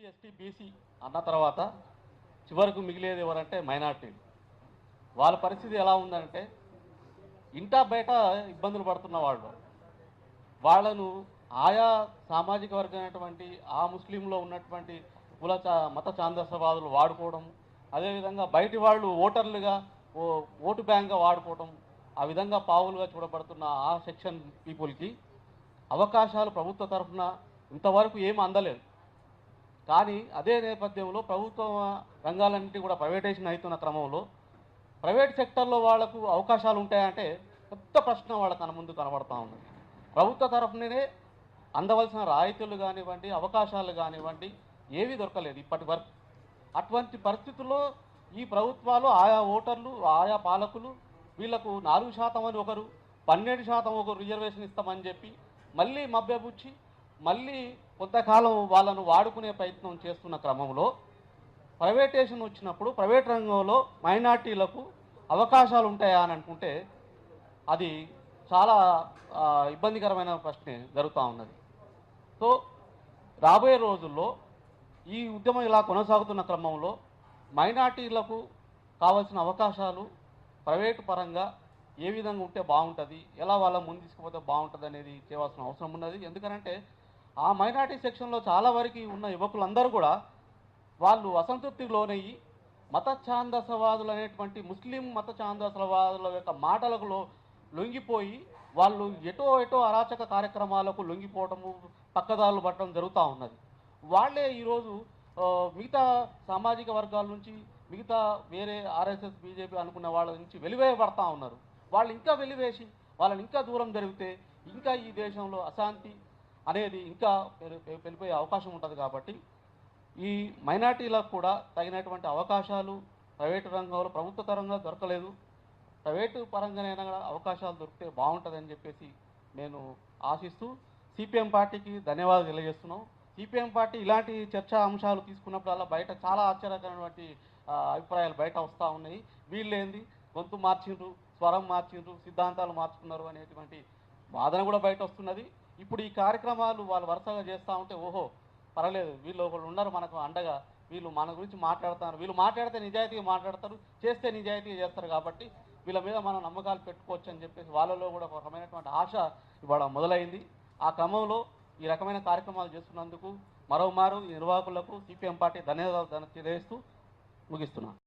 ST BC అన్న తర్వాత చివరకు మిగిలేది ఎవరంటే మైనార్టీలు. వాళ్ళ పరిస్థితి ఎలా ఉందంటే ఇంటా బయట ఇబ్బందులు పడుతున్న వాళ్ళను ఆయా సామాజిక వర్గమైనటువంటి ఆ ముస్లింలో ఉన్నటువంటి మత ఛాందసవాదులు వాడుకోవడం, అదేవిధంగా బయటి వాళ్ళు ఓటర్లుగా ఓటు బ్యాంక్గా వాడుకోవడం, ఆ విధంగా పావులుగా చూడబడుతున్న ఆ సెక్షన్ పీపుల్కి అవకాశాలు ప్రభుత్వ తరఫున ఇంతవరకు ఏమీ అందలేదు. కానీ అదే నేపథ్యంలో ప్రభుత్వ రంగాలన్నింటినీ కూడా ప్రైవేటైజేషన్ అవుతున్న క్రమంలో ప్రైవేట్ సెక్టర్లో వాళ్లకు అవకాశాలు ఉంటాయంటే పెద్ద ప్రశ్న వాళ్ళ ముందు కనబడతా ఉంది. ప్రభుత్వ తరఫునే అందవలసిన రాయితీలు కానివ్వండి, అవకాశాలు కానివ్వండి ఏవీ దొరకలేదు ఇప్పటి వరకు. అటువంటి పరిస్థితుల్లో ఈ ప్రభుత్వాలు ఆయా ఓటర్లు ఆయా పాలకులు వీళ్లకు 4% అని ఒకరు 12% ఒకరు రిజర్వేషన్ ఇస్తామని చెప్పి మళ్ళీ మభ్యపుచ్చి మళ్ళీ కొంతకాలం వాళ్ళను వాడుకునే ప్రయత్నం చేస్తున్న క్రమంలో ప్రైవేటేషన్ వచ్చినప్పుడు ప్రైవేట్ రంగంలో మైనార్టీలకు అవకాశాలు ఉంటాయా అని అనుకుంటే అది చాలా ఇబ్బందికరమైన ప్రశ్నే జరుగుతూ ఉన్నది. సో రాబోయే రోజుల్లో ఈ ఉద్యమం ఇలా కొనసాగుతున్న క్రమంలో మైనార్టీలకు కావాల్సిన అవకాశాలు ప్రైవేటు పరంగా ఏ విధంగా ఉంటే బాగుంటుంది, ఎలా వాళ్ళ ముందు తీసుకుపోతే బాగుంటుంది అనేది చేయవలసిన అవసరం ఉన్నది. ఎందుకంటే ఆ మైనార్టీ సెక్షన్లో చాలా వరకు ఉన్న యువకులందరూ కూడా వాళ్ళు అసంతృప్తికి లోనయ్యి మత ఛాందసవాదులు అనేటువంటి ముస్లిం మత ఛాందసవాదుల యొక్క మాటలకు లొంగిపోయి వాళ్ళు ఎటో అరాచక కార్యక్రమాలకు లొంగిపోవటము, పక్కదారులు పట్టడం జరుగుతూ ఉన్నది. వాళ్ళే ఈరోజు మిగతా సామాజిక వర్గాల నుంచి మిగతా వేరే ఆర్ఎస్ఎస్ బీజేపీ అనుకున్న వాళ్ళ నుంచి వెలివేయబడతా ఉన్నారు. వాళ్ళు ఇంకా వెలివేసి వాళ్ళని ఇంకా దూరం జరిగితే ఇంకా ఈ దేశంలో అశాంతి అనేది ఇంకా పెరిగిపోయే అవకాశం ఉంటుంది. కాబట్టి ఈ మైనార్టీలకు కూడా తగినటువంటి అవకాశాలు ప్రైవేటు రంగంలో ప్రభుత్వ పరంగా దొరకలేదు, ప్రైవేటు పరంగానైనా అవకాశాలు దొరికితే బాగుంటుందని చెప్పేసి నేను ఆశిస్తూ సిపిఎం పార్టీకి ధన్యవాదాలు తెలియజేస్తున్నాం. సిపిఎం పార్టీ ఇలాంటి చర్చా అంశాలు తీసుకున్నప్పుడల్లా బయట చాలా ఆశ్చర్యకరమైనటువంటి అభిప్రాయాలు బయట వస్తూ ఉన్నాయి. వీళ్ళేంది గొంతు మార్చిండ్రు, స్వరం మార్చిండ్రు, సిద్ధాంతాలు మార్చుకున్నారు అనేటువంటి వాదన కూడా బయట వస్తున్నది. ఇప్పుడు ఈ కార్యక్రమాలు వాళ్ళు వరుసగా చేస్తూ ఉంటే ఓహో పర్వాలేదు, వీళ్ళు ఒకళ్ళు ఉన్నారు మనకు అండగా, వీళ్ళు మన గురించి మాట్లాడతారు, వీళ్ళు మాట్లాడితే నిజాయితీగా మాట్లాడతారు, చేస్తే నిజాయితీగా చేస్తారు, కాబట్టి వీళ్ళ మీద మనం నమ్మకాలు పెట్టుకోవచ్చు అని చెప్పేసి వాళ్ళలో కూడా ఒక రకమైనటువంటి ఆశ ఇవాళ మొదలైంది. ఆ క్రమంలో ఈ రకమైన కార్యక్రమాలు చేస్తున్నందుకు మరోమారు నిర్వాహకులకు సిపిఎం పార్టీ ధన్యవాదాలు తెలియజేస్తూ ముగిస్తున్నాను.